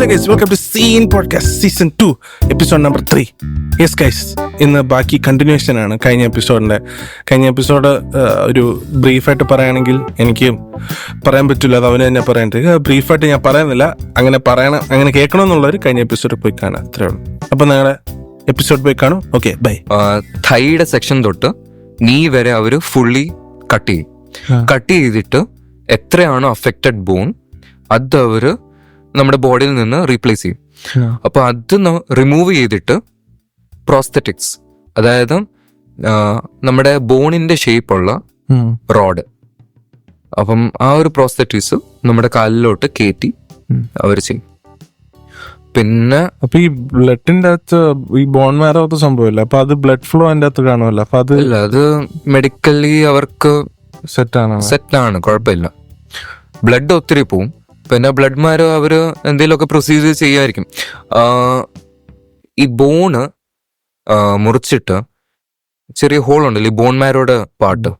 Hello guys, welcome to scene podcast season 2 episode number 3. Yes guys, ഇന്ന് ബാക്കി continuation ആണ് കഴിഞ്ഞ എപ്പിസോഡ്. ഒരു ബ്രീഫായിട്ട് പറയുകയാണെങ്കിൽ എനിക്ക് പറയാൻ പറ്റില്ല, അത് അവന് തന്നെ പറയേണ്ടത്. ബ്രീഫായിട്ട് ഞാൻ പറയുന്നില്ല, അങ്ങനെ കേൾക്കണമെന്നുള്ളവർ കഴിഞ്ഞ എപ്പിസോഡ് പോയി കാണാം, അത്രേ ഉള്ളൂ. അപ്പം നിങ്ങളുടെ എപ്പിസോഡ് പോയി കാണും. Okay, by. തൈയുടെ സെക്ഷൻ തൊട്ട് നീ വരെ അവർ ഫുള്ളി കട്ട് ചെയ്തിട്ട് എത്രയാണോ അഫക്റ്റഡ് ബോൺ അത് അവർ നമ്മുടെ ബോഡിയിൽ നിന്ന് റീപ്ലേസ് ചെയ്യും. അപ്പൊ അത് റിമൂവ് ചെയ്തിട്ട് പ്രോസ്തറ്റിക്സ്, അതായത് നമ്മുടെ ബോണിന്റെ ഷേപ്പുള്ള റോഡ്, അപ്പം ആ ഒരു പ്രോസ്തറ്റിക്സ് നമ്മുടെ കാലിലോട്ട് കയറ്റി അവർ ചെയ്യും. പിന്നെ അപ്പൊ ഈ ബ്ലഡിന്റെ അകത്ത് ഈ ബോൺ മാരോ സംഭവമില്ല, അപ്പൊ അത് ബ്ലഡ് ഫ്ലോ അതിന്റെ അകത്ത് കാണുമല്ലോ, അപ്പൊ അത് മെഡിക്കലി അവർക്ക് സെറ്റാണ്, കുഴപ്പമില്ല. ബ്ലഡ് ഒത്തിരി പോവും. പിന്നെ ബ്ലഡ്മാരോ അവര് എന്തെങ്കിലുമൊക്കെ പ്രൊസീജിയർ ചെയ്യുമായിരിക്കും. ഈ ബോണ് മുറിച്ചിട്ട് ചെറിയ ഹോൾ ഉണ്ടല്ലോ, ഈ ബോൺ മാരോയുടെ പാർട്ട്,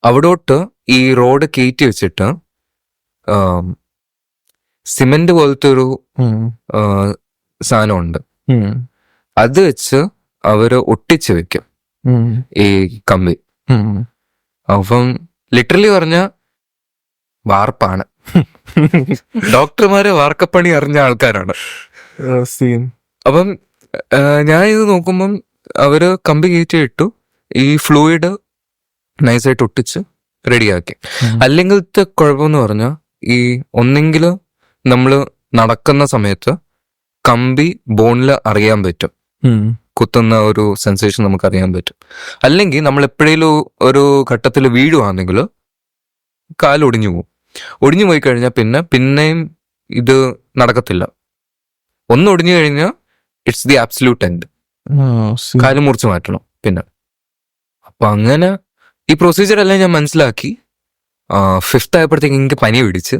അവിടോട്ട് ഈ റോഡ് കയറ്റി വെച്ചിട്ട് സിമെന്റ് പോലത്തെ ഒരു സാധനമുണ്ട്, അത് വെച്ച് അവര് ഒട്ടിച്ച് വെക്കും ഈ കമ്പി. അപ്പം ലിറ്ററലി പറഞ്ഞ വാർപ്പാണ്. ഡോക്ടർമാര് വാർക്കപ്പണി അറിഞ്ഞ ആൾക്കാരാണ്. അപ്പം ഞാൻ ഇത് നോക്കുമ്പം അവര് കമ്പി കയറ്റി ഇട്ടു, ഈ ഫ്ലൂയിഡ് നൈസായിട്ട് ഒട്ടിച്ച് റെഡിയാക്കി. അല്ലെങ്കിലത്തെ കുഴപ്പമെന്ന് പറഞ്ഞാൽ ഈ ഒന്നെങ്കിൽ നമ്മൾ നടക്കുന്ന സമയത്ത് കമ്പി ബോണിൽ അറിയാൻ പറ്റും, കുത്തുന്ന ഒരു സെൻസേഷൻ നമുക്ക് അറിയാൻ പറ്റും. അല്ലെങ്കിൽ നമ്മൾ എപ്പോഴേലും ഒരു ഘട്ടത്തിൽ വീഴുവാണെങ്കിൽ കാലൊടിഞ്ഞു പോകും. ഒടിഞ്ഞു പോയി കഴിഞ്ഞാൽ പിന്നെയും ഇത് നടക്കത്തില്ല. ഒടിഞ്ഞു കഴിഞ്ഞാൽ ഇറ്റ്സ് ദി ആബ്സല്യൂട്ട് എൻഡ്, കാല് മുറിച്ച് മാറ്റണം. പിന്നെ അപ്പൊ അങ്ങനെ ഈ പ്രൊസീജിയർ എല്ലാം ഞാൻ മനസ്സിലാക്കി. 5th ആയപ്പോഴത്തേക്ക് എനിക്ക് പനി പിടിച്ച്,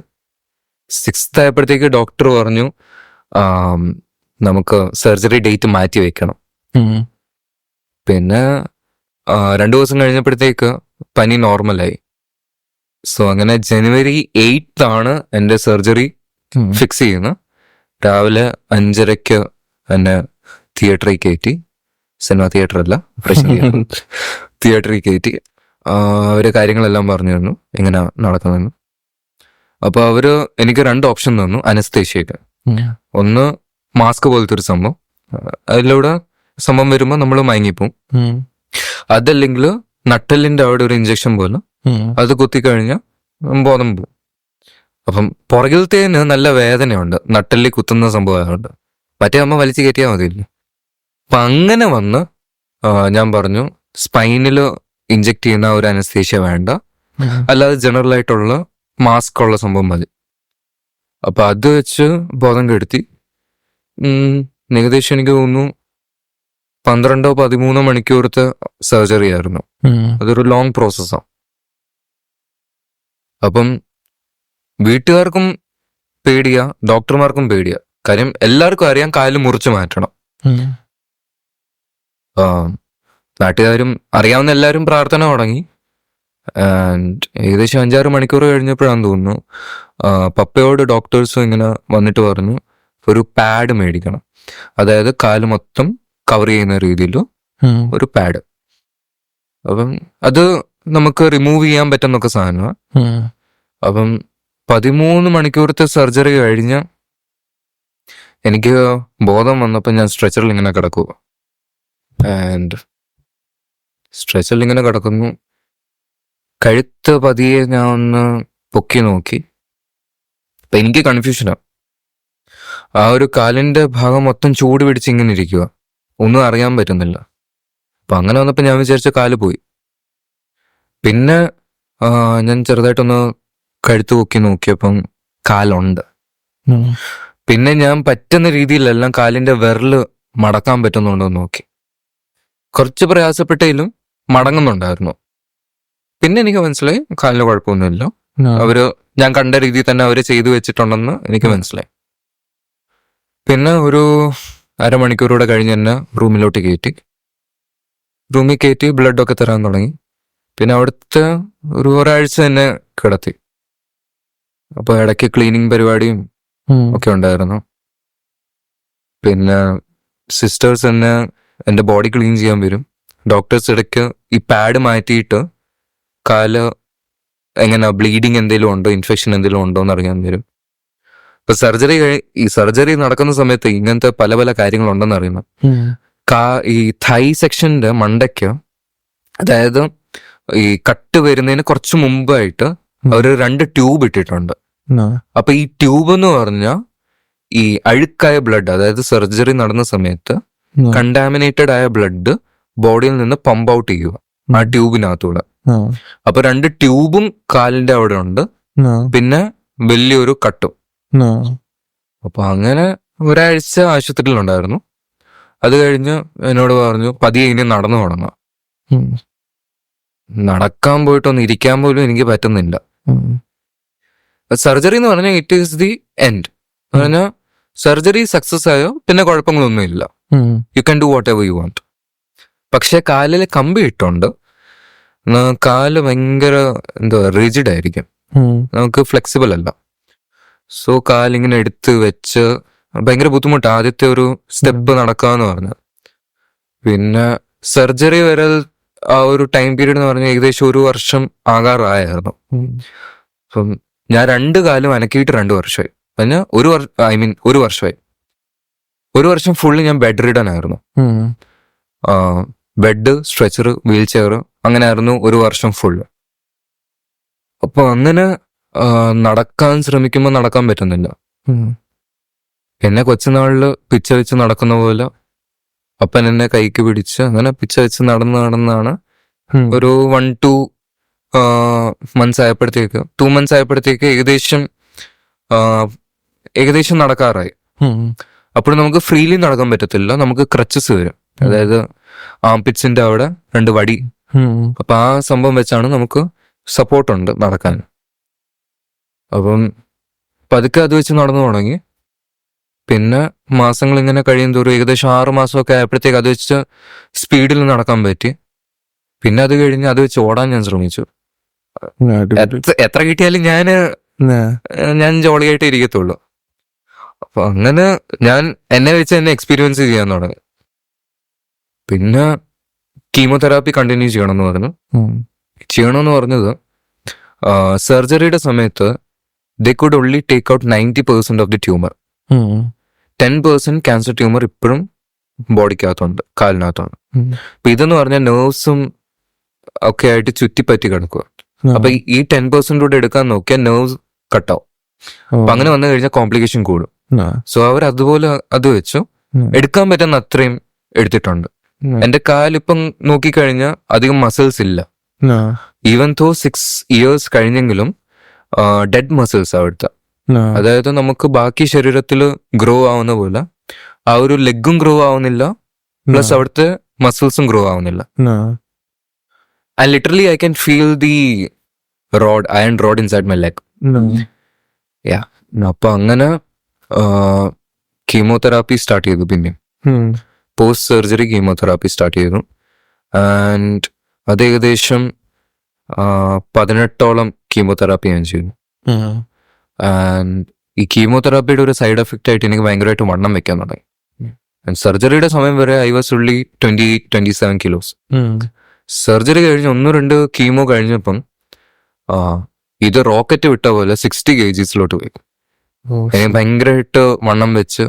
6th ആയപ്പോഴത്തേക്ക് ഡോക്ടർ പറഞ്ഞു നമുക്ക് സർജറി ഡേറ്റ് മാറ്റി വെക്കണം. പിന്നെ 2 ദിവസം കഴിഞ്ഞപ്പോഴത്തേക്ക് പനി നോർമലായി. സോ അങ്ങനെ January 8th ആണ് എൻ്റെ സർജറി ഫിക്സ് ചെയ്യുന്നത്. രാവിലെ 5:30 എന്നെ തിയേറ്ററിൽ കയറ്റി, സിനിമ തിയേറ്റർ അല്ല, തിയേറ്ററിൽ കയറ്റി. അവര് കാര്യങ്ങളെല്ലാം പറഞ്ഞു തന്നു എങ്ങനെ നടക്കുന്നതെന്ന്. അപ്പൊ അവര് എനിക്ക് 2 ഓപ്ഷൻ തന്നു അനസ്തേഷ്യക്ക്. ഒന്ന് മാസ്ക് പോലത്തെ ഒരു സംഭവം, അതിലൂടെ സംഭവം വരുമ്പോൾ നമ്മൾ മയങ്ങിപ്പോവും. അതല്ലെങ്കിൽ നട്ടലിന്റെ അവിടെ ഒരു ഇഞ്ചക്ഷൻ പോലെ, അത് കുത്തിക്കഴിഞ്ഞാൽ ബോധം പോവും. അപ്പം പുറകിലത്തേന് നല്ല വേദനയുണ്ട്, നട്ടലിൽ കുത്തുന്ന സംഭവമായതുകൊണ്ട്. മറ്റേ അമ്മ വലിച്ചു കയറ്റിയാൽ മതിയില്ല. അപ്പൊ അങ്ങനെ വന്ന് ഞാൻ പറഞ്ഞു സ്പൈനിൽ ഇഞ്ചക്ട് ചെയ്യുന്ന ഒരു അനസ്തേഷ്യ വേണ്ട, അല്ലാതെ ജനറൽ ആയിട്ടുള്ള മാസ്ക് ഉള്ള സംഭവം മതി. അപ്പൊ അത് വെച്ച് ബോധം കെടുത്തി. ഏകദേശം എനിക്ക് തോന്നുന്നു 12-13 മണിക്കൂറത്തെ സർജറി ആയിരുന്നു. അതൊരു ലോങ് പ്രോസസ്സാണ്. അപ്പം വീട്ടുകാർക്കും പേടിയാ, ഡോക്ടർമാർക്കും പേടിയാ. കാര്യം എല്ലാവർക്കും അറിയാം കാല് മുറിച്ച് മാറ്റണം. നാട്ടുകാരും അറിയാവുന്ന എല്ലാവരും പ്രാർത്ഥന തുടങ്ങി. ആൻഡ് ഏകദേശം 5-6 മണിക്കൂർ കഴിഞ്ഞപ്പോഴാന്ന് തോന്നുന്നു പപ്പയോട് ഡോക്ടേഴ്സും ഇങ്ങനെ വന്നിട്ട് പറഞ്ഞു ഒരു പാഡ് മേടിക്കണം, അതായത് കാല് മൊത്തം കവർ ചെയ്യുന്ന രീതിയിൽ ഒരു പാഡ്. അപ്പം അത് നമുക്ക് റിമൂവ് ചെയ്യാൻ പറ്റുന്നൊക്കെ സാധനമാണ്. അപ്പം 13 മണിക്കൂറത്തെ സർജറി കഴിഞ്ഞ് എനിക്ക് ബോധം വന്നപ്പോൾ ഞാൻ സ്ട്രെച്ചറിൽ ഇങ്ങനെ കിടക്കുക. ആൻഡ് സ്ട്രെച്ചറിൽ ഇങ്ങനെ കിടക്കുന്നു. കഴുത്ത് പതിയെ ഞാൻ ഒന്ന് പൊക്കി നോക്കി. അപ്പം എനിക്ക് കൺഫ്യൂഷനാണ്. ആ ഒരു കാലിന്റെ ഭാഗം മൊത്തം ചൂട് പിടിച്ച് ഇങ്ങനെ ഇരിക്കുക, ഒന്നും അറിയാൻ പറ്റുന്നില്ല. അപ്പം അങ്ങനെ വന്നപ്പോൾ ഞാൻ വിചാരിച്ച കാല് പോയി. പിന്നെ ഞാൻ ചെറുതായിട്ടൊന്ന് കഴുത്ത് പൊക്കി നോക്കിയപ്പം കാലുണ്ട്. പിന്നെ ഞാൻ പറ്റുന്ന രീതിയിലെല്ലാം കാലിന്റെ വിരല് മടക്കാൻ പറ്റുന്നുണ്ടോ എന്ന് നോക്കി. കുറച്ച് പ്രയാസപ്പെട്ടതിലും മടങ്ങുന്നുണ്ടായിരുന്നു. പിന്നെ എനിക്ക് മനസ്സിലായി കാലിന് കുഴപ്പമൊന്നുമില്ല, ഞാൻ കണ്ട രീതിയിൽ തന്നെ അവര് ചെയ്തു വെച്ചിട്ടുണ്ടെന്ന് എനിക്ക് മനസ്സിലായി. പിന്നെ ഒരു അരമണിക്കൂറൂടെ കഴിഞ്ഞ് തന്നെ റൂമിലോട്ട് റൂമിൽ കയറ്റി ബ്ലഡൊക്കെ തരാൻ തുടങ്ങി. പിന്നെ അവിടുത്തെ ഒരാഴ്ച തന്നെ കിടത്തി. അപ്പോൾ ഇടയ്ക്ക് ക്ലീനിങ് പരിപാടിയും ഒക്കെ ഉണ്ടായിരുന്നു. പിന്നെ സിസ്റ്റേഴ്സ് തന്നെ എൻ്റെ ബോഡി ക്ലീൻ ചെയ്യാൻ വരും. ഡോക്ടേഴ്സ് ഇടയ്ക്ക് ഈ പാഡ് മാറ്റിയിട്ട് കാല് എങ്ങനെ ബ്ലീഡിങ് എന്തെങ്കിലും ഉണ്ടോ, ഇൻഫെക്ഷൻ എന്തെങ്കിലും ഉണ്ടോ എന്ന് അറിയാൻ വരും. ഇപ്പൊ സർജറി നടക്കുന്ന സമയത്ത് ഇങ്ങനത്തെ പല പല കാര്യങ്ങളുണ്ടെന്ന് അറിയണം. ഈ thigh സെക്ഷന്റെ മണ്ടയ്ക്ക്, അതായത് ഈ കട്ട് വരുന്നതിന് കുറച്ച് മുമ്പായിട്ട് അവര് 2 ട്യൂബ് ഇട്ടിട്ടുണ്ട്. അപ്പൊ ഈ ട്യൂബ് എന്ന് പറഞ്ഞാൽ ഈ അഴുക്കായ ബ്ലഡ്, അതായത് സർജറി നടന്ന സമയത്ത് കണ്ടാമിനേറ്റഡ് ആയ ബ്ലഡ് ബോഡിയിൽ നിന്ന് പമ്പ് ഔട്ട് ചെയ്യുക ആ ട്യൂബിനകത്തൂടെ. അപ്പൊ 2 ട്യൂബും കാലിന്റെ അവിടെ ഉണ്ട്, പിന്നെ വലിയൊരു കട്ടും. അപ്പൊ അങ്ങനെ ഒരാഴ്ച ആശുപത്രിയിലുണ്ടായിരുന്നു. അത് കഴിഞ്ഞ് എന്നോട് പറഞ്ഞു പതിയെ ഇനി നടന്നു തുടങ്ങാം. നടക്കാൻ പോയിട്ടൊന്ന് ഇരിക്കാൻ പോലും എനിക്ക് പറ്റുന്നില്ല. സർജറി എന്ന് പറഞ്ഞാൽ ഇറ്റ് ഈസ് ദി എൻഡ്. പറഞ്ഞാൽ സർജറി സക്സസ് ആയോ പിന്നെ കുഴപ്പങ്ങളൊന്നും ഇല്ല, you can do what ever you want. പക്ഷെ കാലിൽ കമ്പി ഇട്ടുണ്ട്, കാല് ഭയങ്കര റിജിഡ് ആയിരിക്കും, നമുക്ക് ഫ്ലെക്സിബിൾ അല്ല. സോ കാലിങ്ങനെ എടുത്ത് വെച്ച് ഭയങ്കര ബുദ്ധിമുട്ട് ആദ്യത്തെ ഒരു സ്റ്റെപ്പ് നടക്കാന്ന് പറഞ്ഞത്. പിന്നെ സർജറി വരെ ആ ഒരു ടൈം പീരീഡ് എന്ന് പറഞ്ഞാൽ ഏകദേശം 1 വർഷം ആകാറായിരുന്നു. അപ്പം ഞാൻ 2 കാലും അനക്കിയിട്ട് 2 വർഷമായി. പിന്നെ 1 വർഷമായി. 1 വർഷം ഫുള്ള് ഞാൻ ബെഡ് റിഡൻ ആയിരുന്നു. ബെഡ്, സ്ട്രെച്ചർ, വീൽ ചെയർ, അങ്ങനെ ആയിരുന്നു 1 വർഷം ഫുള്ള്. അപ്പൊ അങ്ങനെ നടക്കാൻ ശ്രമിക്കുമ്പോൾ നടക്കാൻ പറ്റുന്നില്ല. പിന്നെ കൊച്ചുനാളില് പിച്ച വെച്ച് നടക്കുന്ന പോലെ അപ്പൻ എന്നെ കൈക്ക് പിടിച്ച് അങ്ങനെ പിച്ച വെച്ച് നടന്നാണ് ഒരു 1-2 months ആയപ്പോഴത്തേക്ക് 2 months ആയപ്പോഴത്തേക്ക് ഏകദേശം നടക്കാറായി. അപ്പോൾ നമുക്ക് ഫ്രീലി നടക്കാൻ പറ്റത്തില്ല, നമുക്ക് ക്രച്ചസ് വരും, അതായത് ആംപിറ്റ്സിന്റെ അവിടെ 2 വടി. അപ്പൊ ആ സംഭവം വെച്ചാണ് നമുക്ക് സപ്പോർട്ടുണ്ട് നടക്കാൻ. അപ്പം പതുക്കെ അത് വെച്ച് നടന്നു തുടങ്ങി. പിന്നെ മാസങ്ങൾ ഇങ്ങനെ കഴിയും തോറും ഏകദേശം 6 മാസമൊക്കെ ആയപ്പോഴത്തേക്ക് അത് വെച്ച് സ്പീഡിൽ നടക്കാൻ പറ്റി. പിന്നെ അത് കഴിഞ്ഞ് അത് വെച്ച് ഓടാൻ ഞാൻ ശ്രമിച്ചു. എത്ര കിട്ടിയാലും ഞാൻ ജോളിയായിട്ട് ഇരിക്കത്തുള്ളൂ. അപ്പൊ അങ്ങനെ ഞാൻ എന്നെ വെച്ച് തന്നെ എക്സ്പീരിയൻസ് ചെയ്യാൻ തുടങ്ങി. പിന്നെ കീമോതെറാപ്പി കണ്ടിന്യൂ ചെയ്യണമെന്ന് പറഞ്ഞത് സർജറിയുടെ സമയത്ത് they could only take out 90% of the tumor. 10% cancer tumour ഇപ്പോഴും ബോഡിക്കകത്തുണ്ട്, കാലിനകത്തുണ്ട്. അപ്പൊ ഇതെന്ന് പറഞ്ഞാൽ നെർവ്സും ഒക്കെ ആയിട്ട് ചുറ്റിപ്പറ്റി കിടക്കുക. അപ്പൊ ഈ 10% കൂടെ എടുക്കാൻ നോക്കിയാൽ നെർവ്സ് കട്ടാവും. അപ്പൊ അങ്ങനെ വന്നു കഴിഞ്ഞാൽ കോംപ്ലിക്കേഷൻ കൂടും. സോ അവർ അതുപോലെ അത് വെച്ചു എടുക്കാൻ പറ്റുന്ന അത്രയും എടുത്തിട്ടുണ്ട്. എന്റെ കാലിപ്പം നോക്കിക്കഴിഞ്ഞാൽ അധികം മസിൽസ് ഇല്ല. ഈവൻ തോ 6 years കഴിഞ്ഞെങ്കിലും ഡെഡ് മസിൽസ് അവിടുത്തെ. അതായത് നമുക്ക് ബാക്കി ശരീരത്തിൽ ഗ്രോ ആവുന്ന പോലെ ആ ഒരു ലെഗും ഗ്രോ ആവുന്നില്ല, പ്ലസ് അവിടുത്തെ മസിൽസും ഗ്രോ ആവുന്നില്ല. And literally I can feel the iron road inside my leg. അപ്പൊ അങ്ങനെ കീമോതെറാപ്പി സ്റ്റാർട്ട് ചെയ്തു. പിന്നെ പോസ്റ്റ് സർജറി കീമോതെറാപ്പി സ്റ്റാർട്ട് ചെയ്തു. ആൻഡ് അത് ഏകദേശം 18ഓളം കീമോതെറാപ്പി ഞാൻ ചെയ്തു. ആൻഡ് ഈ കീമോതെറാപ്പിയുടെ ഒരു സൈഡ് എഫക്റ്റ് ആയിട്ട് എനിക്ക് ഭയങ്കരമായിട്ട് വണ്ണം വെക്കാൻ തുടങ്ങി. സർജറിയുടെ സമയം വരെ ഐ വാസ് ഉള്ളി 27 kilos. സർജറി കഴിഞ്ഞ് 1-2 കീമോ കഴിഞ്ഞപ്പം ഇത് റോക്കറ്റ് വിട്ട പോലെ 60 kgs പോയി. എനിക്ക് ഭയങ്കരമായിട്ട് വണ്ണം വെച്ച്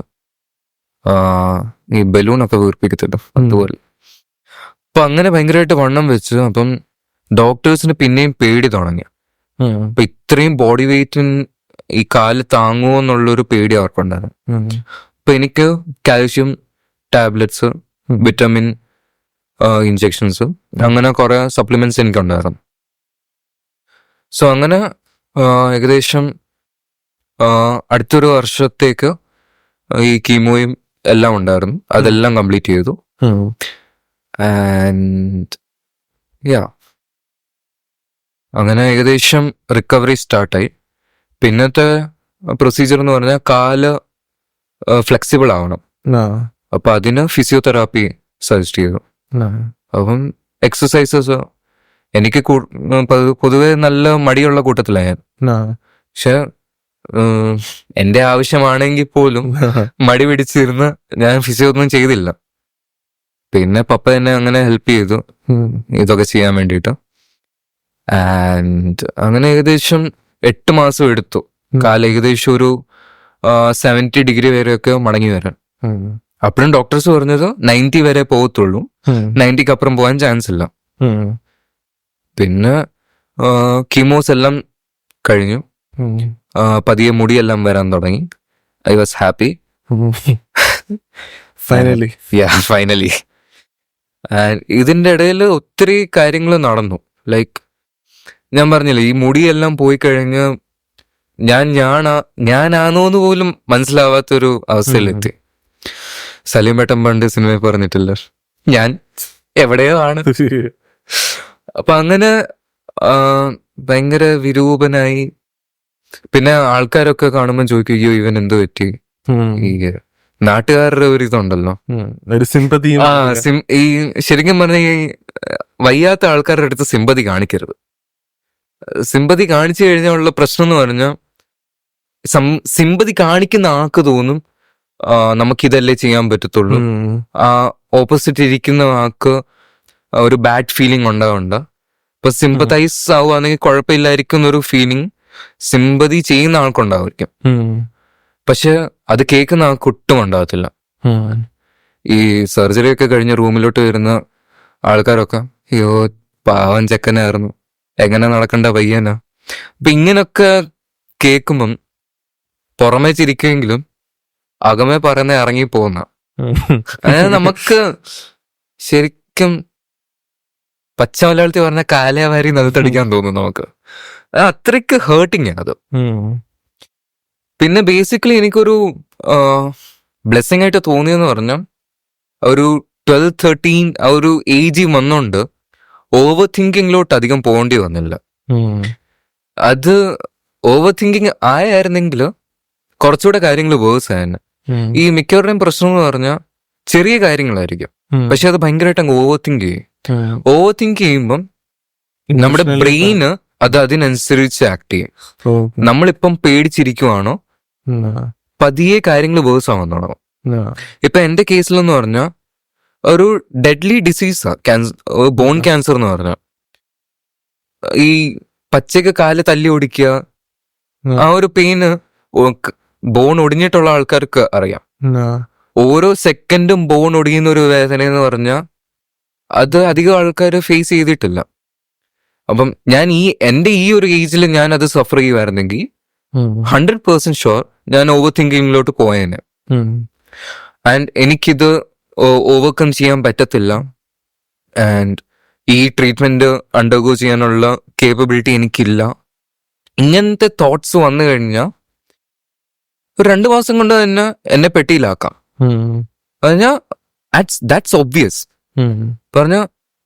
ഈ ബലൂണൊക്കെ വീർപ്പിക്കത്തില്ല അതുപോലെ. അപ്പൊ അങ്ങനെ ഭയങ്കരമായിട്ട് വണ്ണം വെച്ച് അപ്പം ഡോക്ടേഴ്സിന് പിന്നെയും പേടി തുടങ്ങി. അപ്പൊ ഇത്രയും ബോഡി വെയിറ്റിന് ഈ കാല് താങ്ങുമോ എന്നുള്ളൊരു പേടി അവർക്കുണ്ടായിരുന്നു. അപ്പൊ എനിക്ക് കാൽഷ്യം ടാബ്ലറ്റ്സ്, വിറ്റമിൻ ഇഞ്ചെക്ഷൻസ്, അങ്ങനെ കുറെ സപ്ലിമെന്റ്സ് എനിക്കുണ്ടായിരുന്നു. സോ അങ്ങനെ ഏകദേശം അടുത്തൊരു വർഷത്തേക്ക് ഈ കീമോയും എല്ലാം ഉണ്ടായിരുന്നു. അതെല്ലാം കംപ്ലീറ്റ് ചെയ്തു. ആൻഡ് അങ്ങനെ ഏകദേശം റിക്കവറി സ്റ്റാർട്ടായി. പിന്നത്തെ പ്രൊസീജിയർ എന്ന് പറഞ്ഞാൽ കാല് ഫ്ലെക്സിബിൾ ആവണം. അപ്പൊ അതിന് ഫിസിയോതെറാപ്പി സജസ്റ്റ് ചെയ്തു. അപ്പം എക്സസൈസസ് എനിക്ക് പൊതുവെ നല്ല മടിയുള്ള കൂട്ടത്തിലാണ് ഞാൻ. പക്ഷെ എന്റെ ആവശ്യമാണെങ്കിൽ പോലും മടി പിടിച്ചിരുന്ന് ഞാൻ ഫിസിയോ ഒന്നും ചെയ്തില്ല. പിന്നെ പപ്പ എന്നെ അങ്ങനെ ഹെൽപ്പ് ചെയ്തു ഇതൊക്കെ ചെയ്യാൻ വേണ്ടിയിട്ട്. ആൻഡ് അങ്ങനെ ഏകദേശം 8 മാസം എടുത്തു കാല് ഏകദേശം ഒരു 70 ഡിഗ്രി വരെയൊക്കെ മടങ്ങി വരാൻ. അപ്പോഴും ഡോക്ടേഴ്സ് പറഞ്ഞത് 90 വരെ പോകത്തുള്ളൂ, 90ക്ക് അപ്പുറം പോകാൻ ചാൻസ് ഇല്ല. പിന്നെ കീമോസ് എല്ലാം കഴിഞ്ഞു, പതിയെ മുടിയെല്ലാം വരാൻ തുടങ്ങി. I was happy finally. ഇതിന്റെ ഇടയിൽ ഒത്തിരി കാര്യങ്ങൾ നടന്നു. ലൈക്ക് ഞാൻ പറഞ്ഞില്ലേ, ഈ മുടിയെല്ലാം പോയി കഴിഞ്ഞ് ഞാനാണോന്ന് പോലും മനസ്സിലാവാത്തൊരു അവസ്ഥയിലെത്തി. സലീമേട്ടൻ പണ്ട് സിനിമയിൽ പറഞ്ഞിട്ടില്ല, ഞാൻ എവിടെയോ ആണ്. അപ്പൊ അങ്ങനെ ഭയങ്കര വിരൂപനായി. പിന്നെ ആൾക്കാരൊക്കെ കാണുമ്പോൾ ചോദിക്കും, അയ്യോ ഇവൻ എന്ത് പറ്റി. ഈ നാട്ടുകാരുടെ ഒരു ഇതുണ്ടല്ലോ, ഒരു സിമ്പതി. ഈ ശരിക്കും പറഞ്ഞ ഈ വയ്യാത്ത ആൾക്കാരുടെ അടുത്ത് സിമ്പതി കാണിക്കരുത്. സിമ്പതി കാണിച്ചു കഴിഞ്ഞുള്ള പ്രശ്നം എന്ന് പറഞ്ഞാൽ, സിമ്പതി കാണിക്കുന്ന ആൾക്ക് തോന്നും നമുക്കിതല്ലേ ചെയ്യാൻ പറ്റത്തുള്ളൂ. ആ ഓപ്പോസിറ്റ് ഇരിക്കുന്ന ആൾക്ക് ഒരു ബാഡ് ഫീലിംഗ് ഉണ്ടാവണ്ട. ഇപ്പൊ സിമ്പതൈസ് ആവുകയാണെങ്കിൽ കുഴപ്പമില്ലായിരിക്കും എന്നൊരു ഫീലിംഗ് സിമ്പതി ചെയ്യുന്ന ആൾക്കുണ്ടാവുമായിരിക്കും. പക്ഷെ അത് കേൾക്കുന്ന ആൾക്ക് ഒട്ടും ഉണ്ടാകത്തില്ല. ഈ സർജറി ഒക്കെ കഴിഞ്ഞ് റൂമിലോട്ട് വരുന്ന ആൾക്കാരൊക്കെ, അയ്യോ പാവൻ ചെക്കനായിരുന്നു, എങ്ങനെ നടക്കണ്ട പയ്യനാ. അപ്പൊ ഇങ്ങനൊക്കെ കേൾക്കുമ്പം പുറമേ ചിരിക്കുമെങ്കിലും അകമേ പറയുന്ന ഇറങ്ങി പോകുന്ന, അതായത് നമുക്ക് ശരിക്കും പച്ച മലയാളത്തിൽ പറഞ്ഞ കാലയാവാരി നടുത്തടിക്കാൻ തോന്നും നമുക്ക്. അത്രയ്ക്ക് ഹേർട്ടിങ് അത്. പിന്നെ ബേസിക്കലി എനിക്കൊരു ബ്ലെസ്സിങ് ആയിട്ട് തോന്നിയെന്ന് പറഞ്ഞാൽ, ഒരു 12-13 ആ ഒരു ഏജ് വന്നോണ്ട് ഓവർ തിങ്കിങ്ങിലോട്ട് അധികം പോകേണ്ടി വന്നില്ല. അത് ഓവർ തിങ്കിങ് ആയിരുന്നെങ്കിൽ കുറച്ചുകൂടെ കാര്യങ്ങൾ വേഴ്സ് ആയിരുന്നു. ഈ മിക്കവരുടെയും പ്രശ്നം എന്ന് പറഞ്ഞാൽ ചെറിയ കാര്യങ്ങളായിരിക്കും, പക്ഷെ അത് ഭയങ്കരമായിട്ട് അങ്ങ് ഓവർ തിങ്ക് ചെയ്യും. ഓവർ തിങ്ക് ചെയ്യുമ്പം നമ്മുടെ ബ്രെയിന് അത് അതിനനുസരിച്ച് ആക്ട് ചെയ്യും. നമ്മളിപ്പം പേടിച്ചിരിക്കുവാണോ, പതിയെ കാര്യങ്ങൾ വേഴ്സ് ആവാൻ തുടങ്ങും. ഇപ്പൊ എന്റെ കേസിലെന്ന് പറഞ്ഞാൽ ഒരു ഡെഡ്ലി ഡിസീസാ ബോൺ ക്യാൻസർ എന്ന് പറഞ്ഞാൽ. ഈ പച്ചക്ക് കാല് തല്ലി ഒടിക്കുക, ആ ഒരു പെയിന് ബോൺ ഒടിഞ്ഞിട്ടുള്ള ആൾക്കാർക്ക് അറിയാം. ഓരോ സെക്കൻഡും ബോൺ ഒടിയുന്ന ഒരു വേദന എന്ന് പറഞ്ഞാൽ അത് അധികം ആൾക്കാർ ഫേസ് ചെയ്തിട്ടില്ല. അപ്പം ഞാൻ എന്റെ ഈ ഒരു ഏജിൽ ഞാൻ അത് സഫർ ചെയ്യുമായിരുന്നെങ്കിൽ 100% ഷുവർ ഞാൻ ഓവർ തിങ്കിങ്ങിലോട്ട് പോയേനെ. ആൻഡ് എനിക്കിത് ഓവർകം ചെയ്യാൻ പറ്റത്തില്ല. ആൻഡ് ഈ ട്രീറ്റ്മെന്റ് അണ്ടർഗോ ചെയ്യാനുള്ള കേപ്പബിലിറ്റി എനിക്കില്ല. ഇങ്ങനത്തെ തോട്ട്സ് വന്നു കഴിഞ്ഞാൽ 2 മാസം കൊണ്ട് തന്നെ എന്നെ പെട്ടിയിലാക്കാം. പറഞ്ഞാൽ ദാറ്റ്സ് ഒബ്വിയസ്. പറഞ്ഞ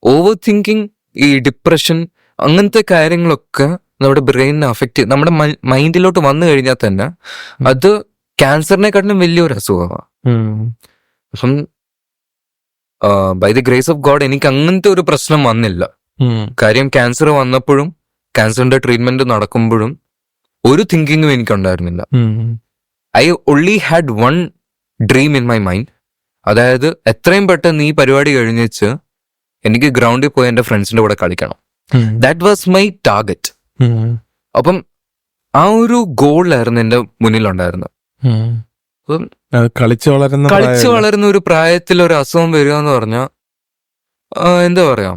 ഓവർ തിങ്കിങ്, ഈ ഡിപ്രഷൻ, അങ്ങനത്തെ കാര്യങ്ങളൊക്കെ നമ്മുടെ ബ്രെയിനിനെ അഫക്റ്റ് ചെയ്യും. നമ്മുടെ മൈൻഡിലോട്ട് വന്നു കഴിഞ്ഞാൽ തന്നെ അത് ക്യാൻസറിനെക്കാട്ടിലും വലിയൊരു അസുഖമാണ്. അപ്പം by the grace of God എനിക്ക് അങ്ങനത്തെ ഒരു പ്രശ്നം വന്നില്ല. കാര്യം ക്യാൻസർ വന്നപ്പോഴും ക്യാൻസറിന്റെ ട്രീറ്റ്മെന്റ് നടക്കുമ്പോഴും ഒരു തിങ്കിങ്ങും എനിക്കുണ്ടായിരുന്നില്ല. I only had one dream in my mind. അതായത് എത്രയും പെട്ടെന്ന് ഈ പരിപാടി കഴിഞ്ഞിച്ച് എനിക്ക് ഗ്രൗണ്ടിൽ പോയി എൻ്റെ ഫ്രണ്ട്സിന്റെ കൂടെ കളിക്കണം. That was my target. അപ്പം ആ ഒരു ഗോളായിരുന്നു എൻ്റെ മുന്നിലുണ്ടായിരുന്നത്. കളിച്ചു വളരുന്ന ഒരു പ്രായത്തിൽ ഒരു അസുഖം വരിക എന്ന് പറഞ്ഞാൽ എന്താ പറയാ,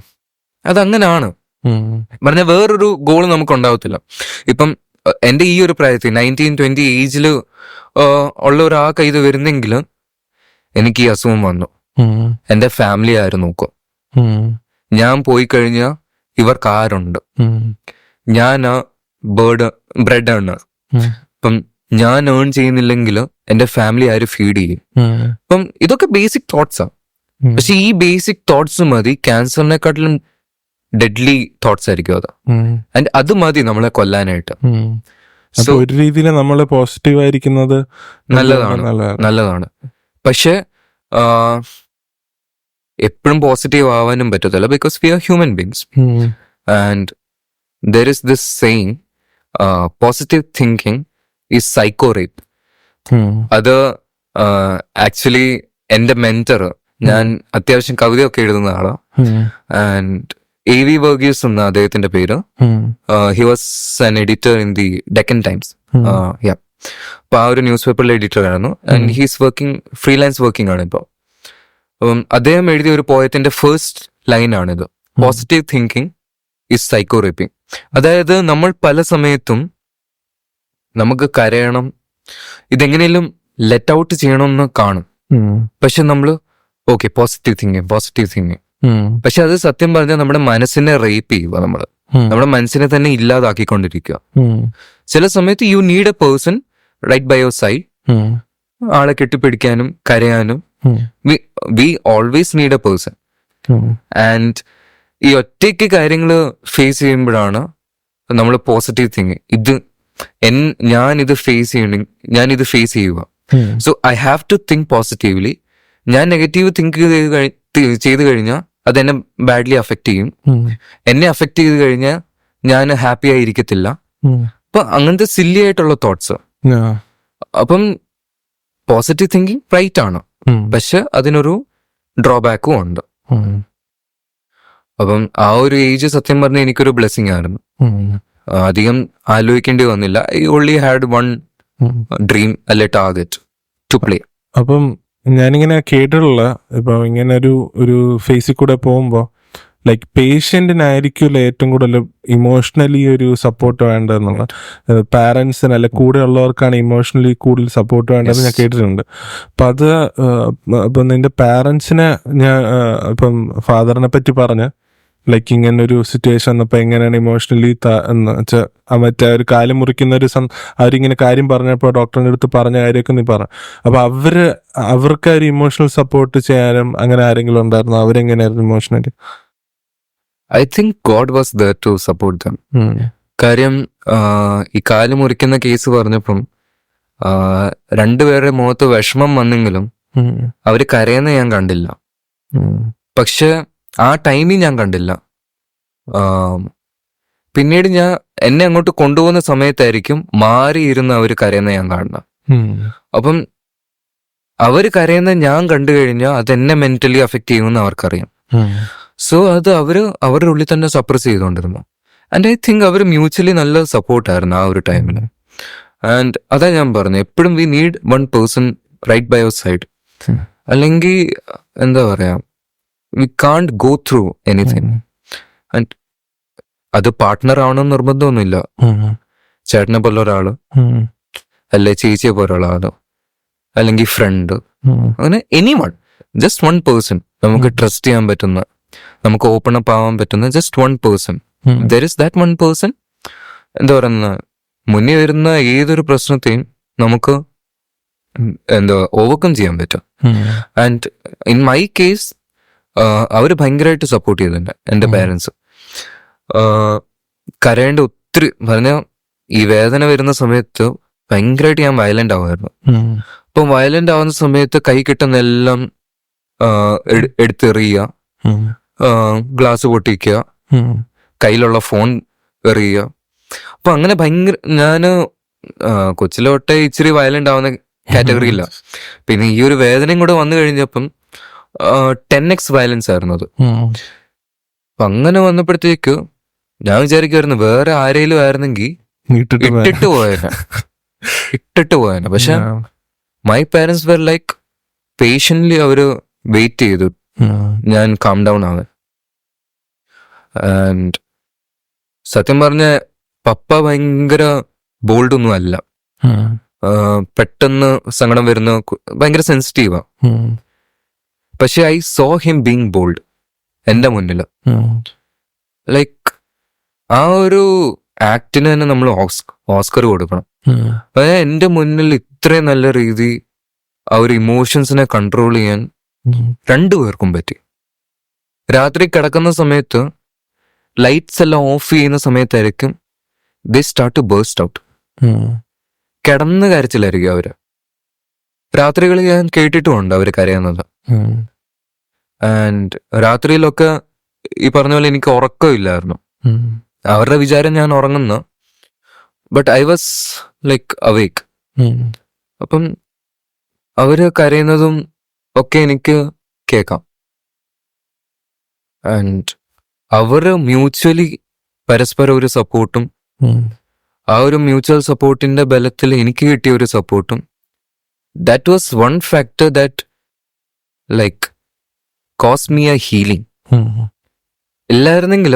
അതങ്ങനാണ്. പറഞ്ഞ വേറൊരു ഗോൾ നമുക്ക് ഉണ്ടാവത്തില്ല. ഇപ്പം എൻ്റെ ഈ ഒരു പ്രായത്തിൽ 19-20 ഏജിൽ ഉള്ള ഒരാൾക്ക് ഇത് വരുന്നെങ്കിൽ എനിക്ക് ഈ അസുഖം വന്നു, എൻ്റെ ഫാമിലി ആര് നോക്കും, ഞാൻ പോയി കഴിഞ്ഞാൽ ഇവർക്ക് ആരുണ്ട്, ഞാൻ ബ്രെഡ് ആണ്, ഇപ്പം ഞാൻ ഏൺ ചെയ്യുന്നില്ലെങ്കിൽ എൻ്റെ ഫാമിലി ആര് ഫീഡ് ചെയ്യും. അപ്പം ഇതൊക്കെ ബേസിക് തോട്ട്സാണ്. പക്ഷെ ഈ ബേസിക് തോട്ട്സ് മതി ക്യാൻസറിനെക്കാട്ടിലും ഡെഡ്ലി തോട്ട്സ് ആയിരിക്കും അത്. ആൻഡ് അത് മതി നമ്മളെ കൊല്ലാനായിട്ട്. സോ ഒരു രീതിയിൽ നമ്മൾ പോസിറ്റീവ് ആയിരിക്കുന്നത് നല്ലതാണ്. പക്ഷെ എപ്പോഴും പോസിറ്റീവ് ആവാനും പറ്റത്തില്ല, because we are human beings. And there is this saying, positive thinking is psycho rape. അത് ആക്ച്വലി എന്റെ മെന്റർ, ഞാൻ അത്യാവശ്യം കവിതയൊക്കെ എഴുതുന്ന ആളാണ്. And A.V. വർഗീസ് എന്ന അദ്ദേഹത്തിന്റെ പേര്. He was an editor in the Deccan Times. അപ്പൊ ആ ഒരു ന്യൂസ് പേപ്പറിലെ എഡിറ്റർ ആയിരുന്നു. And he's working, freelance working ആണ് ഇപ്പോൾ. അപ്പം അദ്ദേഹം എഴുതിയ ഒരു പോയത്തിന്റെ ഫസ്റ്റ് ലൈനാണിത്: positive thinking is psycho raping. അതായത് നമ്മൾ പല സമയത്തും നമുക്ക് കരയണം, ഇതെങ്ങനെയും ലെറ്റ് ഔട്ട് ചെയ്യണമെന്ന് കാണും. പക്ഷെ നമ്മൾ ഓക്കെ പോസിറ്റീവ് തിങ്കിങ്. പക്ഷെ അത് സത്യം പറഞ്ഞാൽ നമ്മുടെ മനസ്സിനെ റേപ്പ് ചെയ്യുക. നമ്മുടെ മനസ്സിനെ തന്നെ ഇല്ലാതാക്കിക്കൊണ്ടിരിക്കുക. ചില സമയത്ത് you need a person right by your side, ആളെ കെട്ടിപ്പിടിക്കാനും കരയാനും. We always need a person. And ഈ ഒറ്റയ്ക്ക് കാര്യങ്ങൾ ഫേസ് ചെയ്യുമ്പോഴാണ് നമ്മൾ പോസിറ്റീവ് തിങ്കിങ്, ഞാനിത് ഫേസ് ചെയ്യുക. So I have to think positively. ഞാൻ നെഗറ്റീവ് തിങ്ക് ചെയ്ത് കഴിഞ്ഞാൽ അത് എന്നെ ബാഡ്ലി അഫക്റ്റ് ചെയ്യും. എന്നെ അഫക്റ്റ് ചെയ്ത് കഴിഞ്ഞാൽ ഞാൻ ഹാപ്പി ആയിരിക്കത്തില്ല. അപ്പൊ അങ്ങനത്തെ സില്ലി ആയിട്ടുള്ള തോട്ട്സ്. അപ്പം പോസിറ്റീവ് തിങ്കിങ് റൈറ്റ് ആണ്, പക്ഷെ അതിനൊരു ഡ്രോബാക്കും ഉണ്ട്. അപ്പം ആ ഒരു ഏജ് സത്യം പറഞ്ഞാൽ എനിക്കൊരു ബ്ലെസ്സിങ് ആയിരുന്നു. അധികം ആലോചിക്കേണ്ടി വന്നില്ല. I only had one dream, അല്ലെ ടാർഗറ്റ് ടു പ്ലേ. അപ്പം ഞാനിങ്ങനെ കേട്ടിട്ടുള്ള, ഇപ്പൊ ഇങ്ങനെ ഒരു ഫേസിൽ കൂടെ പോകുമ്പോൾ ലൈക്ക് പേഷ്യന്റിനായിരിക്കുമല്ലോ ഏറ്റവും കൂടുതൽ ഇമോഷണലി ഒരു സപ്പോർട്ട് വേണ്ടതെന്നുള്ള. പാരൻസിന് അല്ലെ കൂടെ ഉള്ളവർക്കാണ് ഇമോഷണലി കൂടുതൽ സപ്പോർട്ട് വേണ്ടതെന്ന് ഞാൻ കേട്ടിട്ടുണ്ട്. അപ്പം അത് ഇപ്പം നിന്റെ പാരൻസിനെ ഞാൻ ഇപ്പം ഫാദറിനെ പറ്റി പറഞ്ഞ ലൈക്ക് ഇങ്ങനെ ഒരു സിറ്റുവേഷൻ വന്നപ്പോൾ എങ്ങനെയാണ് ഇമോഷണലി എന്ന് വെച്ചാൽ മറ്റേ ഒരു കാര്യം മുറിക്കുന്ന അവരിങ്ങനെ കാര്യം പറഞ്ഞപ്പോൾ ഡോക്ടറിൻ്റെ അടുത്ത് പറഞ്ഞ കാര്യമൊക്കെ നീ പറ. അപ്പൊ അവർക്ക് ഒരു ഇമോഷണൽ സപ്പോർട്ട് ചെയ്യാനും അങ്ങനെ ആരെങ്കിലും ഉണ്ടായിരുന്നു? അവരെങ്ങനെയായിരുന്നു emotionally? I think God was there to support them. കാര്യം ഈ കാല് മുറിക്കുന്ന കേസ് പറഞ്ഞപ്പം രണ്ടുപേരുടെ മുഖത്ത് വിഷമം വന്നെങ്കിലും അവര് കരയുന്ന ഞാൻ കണ്ടില്ല. പക്ഷെ ആ ടൈമിൽ ഞാൻ കണ്ടില്ല. പിന്നീട് എന്നെ അങ്ങോട്ട് കൊണ്ടുപോകുന്ന സമയത്തായിരിക്കും മാറിയിരുന്ന് അവര് കരയുന്ന ഞാൻ കാണണം. അപ്പം അവര് കരയുന്ന ഞാൻ കണ്ടു കഴിഞ്ഞാൽ അത് എന്നെ മെന്റലി അഫക്റ്റ് ചെയ്യുമെന്ന് അവർക്കറിയാം. സോ അത് അവരുടെ ഉള്ളിൽ തന്നെ സപ്രസ് ചെയ്തുകൊണ്ടിരുന്നു. ആൻഡ് ഐ തിങ്ക് അവർ മ്യൂച്വലി നല്ല സപ്പോർട്ടായിരുന്നു ആ ഒരു ടൈമിൽ. ആൻഡ് അതാ ഞാൻ പറഞ്ഞു, എപ്പോഴും we need one person right by your side. അല്ലെങ്കിൽ എന്താ പറയാ, we can't go through anything. And അത് പാർട്ട്ണർ ആവണമെന്ന് നിർബന്ധമൊന്നുമില്ല. ചേട്ടനെ പോലെ ഒരാള്, അല്ലെ ചേച്ചിയെ പോലെ ഒരാള്, അല്ലെങ്കിൽ ഫ്രണ്ട്, അങ്ങനെ എനിവൺ, ജസ്റ്റ് വൺ പേഴ്സൺ നമുക്ക് ട്രസ്റ്റ് ചെയ്യാൻ പറ്റുന്ന, നമുക്ക് ഓപ്പൺ അപ്പ് ആവാൻ പറ്റുന്ന just one person. There is that one person. എന്താ പറയുന്ന, മുന്നിൽ വരുന്ന ഏതൊരു പ്രശ്നത്തെയും നമുക്ക് ഓവർകം ചെയ്യാൻ പറ്റും. ആൻഡ് ഇൻ മൈ കേസ് അവര് ഭയങ്കരമായിട്ട് സപ്പോർട്ട് ചെയ്തിട്ടുണ്ട്. എൻ്റെ പേരൻസ് കരയേണ്ട ഒത്തിരി പറഞ്ഞ, ഈ വേദന വരുന്ന സമയത്ത് ഭയങ്കരമായിട്ട് ഞാൻ വയലന്റ് ആവുമായിരുന്നു. അപ്പം വയലന്റ് ആവുന്ന സമയത്ത് കൈ കിട്ടുന്നെല്ലാം എടുത്തെറിയുക, ഗ്ലാസ് പൊട്ടിക്കുക, കയ്യിലുള്ള ഫോൺ എറിയുക. അപ്പൊ അങ്ങനെ ഭയങ്കര, ഞാന് കൊച്ചിലോട്ടെ ഇച്ചിരി വയലന്റ് ആവുന്ന കാറ്റഗറിയില്ല. പിന്നെ ഈ ഒരു വേദനയും കൂടെ വന്നു കഴിഞ്ഞപ്പം 10x വയലൻസ് ആയിരുന്നു അത്. അപ്പൊ അങ്ങനെ വന്നപ്പോഴത്തേക്ക് ഞാൻ വിചാരിക്കുമായിരുന്നു വേറെ ആരെങ്കിലും ആയിരുന്നെങ്കിൽ ഇട്ടിട്ട് പോയേനെ. പക്ഷെ my parents were like patiently അവര് വെയിറ്റ് ചെയ്തു ഞാൻ കാം ഡൗൺ ആവാൻ. ആൻഡ് സത്യം പറഞ്ഞ പപ്പ ഭയങ്കര ബോൾഡ് ഒന്നും അല്ല. പെട്ടെന്ന് സങ്കടം വരുന്ന ഭയങ്കര സെൻസിറ്റീവാ. പക്ഷെ I saw him being bold എന്റെ മുന്നിൽ. ലൈക്ക് ആ ഒരു ആക്ടിന് തന്നെ നമ്മൾ ഓസ്കർ കൊടുക്കണം. എന്റെ മുന്നിൽ ഇത്രയും നല്ല രീതി ആ ഒരു ഇമോഷൻസിനെ കൺട്രോൾ ചെയ്യാൻ രണ്ടുപേർക്കും പറ്റി. രാത്രി കിടക്കുന്ന സമയത്ത് ലൈറ്റ്സ് എല്ലാം ഓഫ് ചെയ്യുന്ന സമയത്തായിരിക്കും they start to burst out. കിടന്ന് കരച്ചിലായിരിക്കും അവര്. രാത്രികളിൽ ഞാൻ കേട്ടിട്ടുമുണ്ട് അവര് കരയുന്നത്. ആൻഡ് രാത്രിയിലൊക്കെ ഈ പറഞ്ഞ പോലെ എനിക്ക് ഉറക്കമില്ലായിരുന്നു. അവരുടെ വിചാരം ഞാൻ ഉറങ്ങുന്നു. But I was like അവേക്ക്. അപ്പം അവര് കരയുന്നതും ഒക്കെ എനിക്ക് കേൾക്കാം. ആൻഡ് അവര് മ്യൂച്വലി പരസ്പരം ഒരു സപ്പോർട്ടും, ആ ഒരു മ്യൂച്വൽ സപ്പോർട്ടിന്റെ ബലത്തിൽ എനിക്ക് കിട്ടിയ ഒരു സപ്പോർട്ടും, that was one factor that like cost me A healing. ഇല്ലായിരുന്നെങ്കിൽ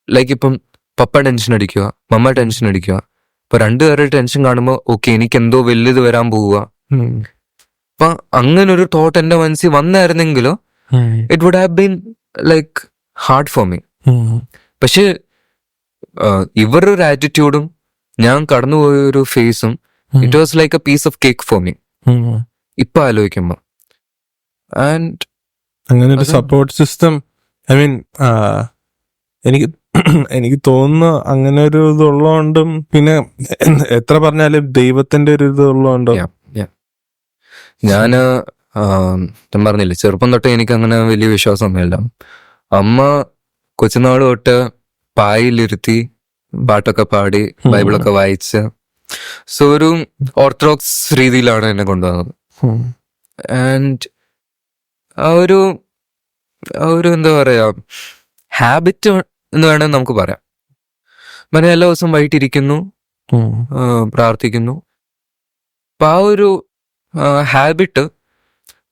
ലൈക്ക് ഇപ്പം പപ്പ ടെൻഷൻ അടിക്കുക, മമ്മ ടെൻഷൻ അടിക്കുക, ഇപ്പൊ രണ്ടുപേരുടെ ടെൻഷൻ കാണുമ്പോൾ ഓക്കെ എനിക്ക് എന്തോ വലുത് വരാൻ പോവുക, അപ്പൊ അങ്ങനെ ഒരു തോട്ട് എന്റെ മനസ്സിൽ വന്നായിരുന്നെങ്കിലോ it would have been like hard for me. പക്ഷെ ഇവരുടെ ഒരു ആറ്റിറ്റ്യൂഡും ഞാൻ കടന്നുപോയ ഒരു ഫേസും it was like a piece of cake for me ഇപ്പൊ ആലോചിക്കുമ്പോ. ആൻഡ് അങ്ങനെ ഒരു സപ്പോർട്ട് സിസ്റ്റം, ഐ മീൻ എനിക്ക് തോന്നുന്നു അങ്ങനെ ഒരു ഇതുള്ളതുകൊണ്ടും പിന്നെ എത്ര പറഞ്ഞാലും ദൈവത്തിന്റെ ഒരു ഇതുള്ളതുകൊണ്ടും. ഞാൻ പറഞ്ഞില്ലേ ചെറുപ്പം തൊട്ടേ എനിക്ക് അങ്ങനെ വലിയ വിശ്വാസമൊന്നുമില്ല. അമ്മ കൊച്ചുനാൾ തൊട്ട് പായിലിരുത്തി പാട്ടൊക്കെ പാടി ബൈബിളൊക്കെ വായിച്ച്, സോ ഒരു ഓർത്തഡോക്സ് രീതിയിലാണ് എന്നെ കൊണ്ടുവന്നത്. ആൻഡ് ആ ഒരു എന്താ പറയാ ഹാബിറ്റ് എന്ന് വേണമെങ്കിൽ നമുക്ക് പറയാം. പിന്നെ എല്ലാ ദിവസവും വൈകിട്ടിരിക്കുന്നു, പ്രാർത്ഥിക്കുന്നു. അപ്പൊ ആ ഒരു ഹാബിറ്റ്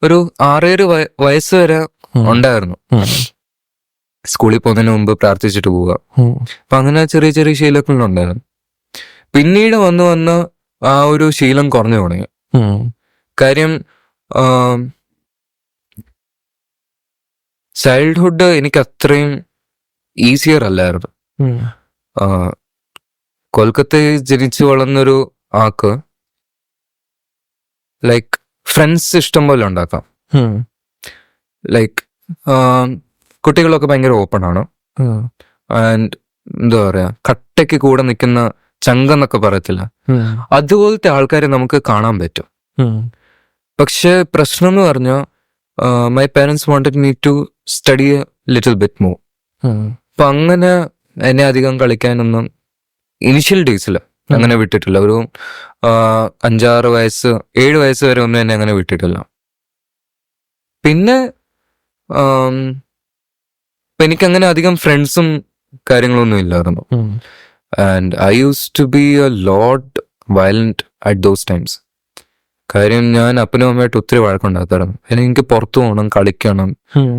ഒരു 6-7 വയസ്സ് വരെ ഉണ്ടായിരുന്നു. സ്കൂളിൽ പോകുന്നതിന് മുമ്പ് പ്രാർത്ഥിച്ചിട്ട് പോവുക. അപ്പൊ അങ്ങനെ ചെറിയ ചെറിയ ശീലങ്ങളുണ്ടായിരുന്നു. പിന്നീട് വന്ന് ആ ഒരു ശീലം കുറഞ്ഞു തുടങ്ങി. കാര്യം ചൈൽഡ്ഹുഡ് എനിക്ക് അത്രയും ഈസിയർ അല്ലായിരുന്നു. കൊൽക്കത്തയിൽ ജനിച്ചു വളർന്നൊരു ആൾക്ക് ലൈക്ക് ഫ്രണ്ട്സ് ഇഷ്ടം പോലെ ഉണ്ടാക്കാം. ലൈക്ക് കുട്ടികളൊക്കെ ഭയങ്കര ഓപ്പൺ ആണ്. ആൻഡ് എന്താ പറയാ കട്ടയ്ക്ക് കൂടെ നിൽക്കുന്ന ചങ്കെന്നൊക്കെ പറയത്തില്ല, അതുപോലത്തെ ആൾക്കാരെ നമുക്ക് കാണാൻ പറ്റും. പക്ഷെ പ്രശ്നം എന്ന് പറഞ്ഞാൽ my parents wanted me to study a little bit more. അപ്പൊ അങ്ങനെ എന്നെ അധികം കളിക്കാനൊന്നും ഇനിഷ്യൽ ഡേയ്സിൽ അങ്ങനെ വിട്ടിട്ടില്ല. ഒരു 5-6 വയസ്സ് 7 വയസ്സ് വരെ ഒന്നും എന്നെ അങ്ങനെ വിട്ടിട്ടില്ല. പിന്നെ എനിക്കങ്ങനെ അധികം ഫ്രണ്ട്സും കാര്യങ്ങളൊന്നും ഇല്ലായിരുന്നു. And I use to be a lot violent at those times. കാര്യം ഞാൻ അപ്പനും അമ്മയായിട്ട് ഒത്തിരി വഴക്കുണ്ടാക്കാറുണ്ട്. എനിക്ക് പുറത്തു പോകണം, കളിക്കണം,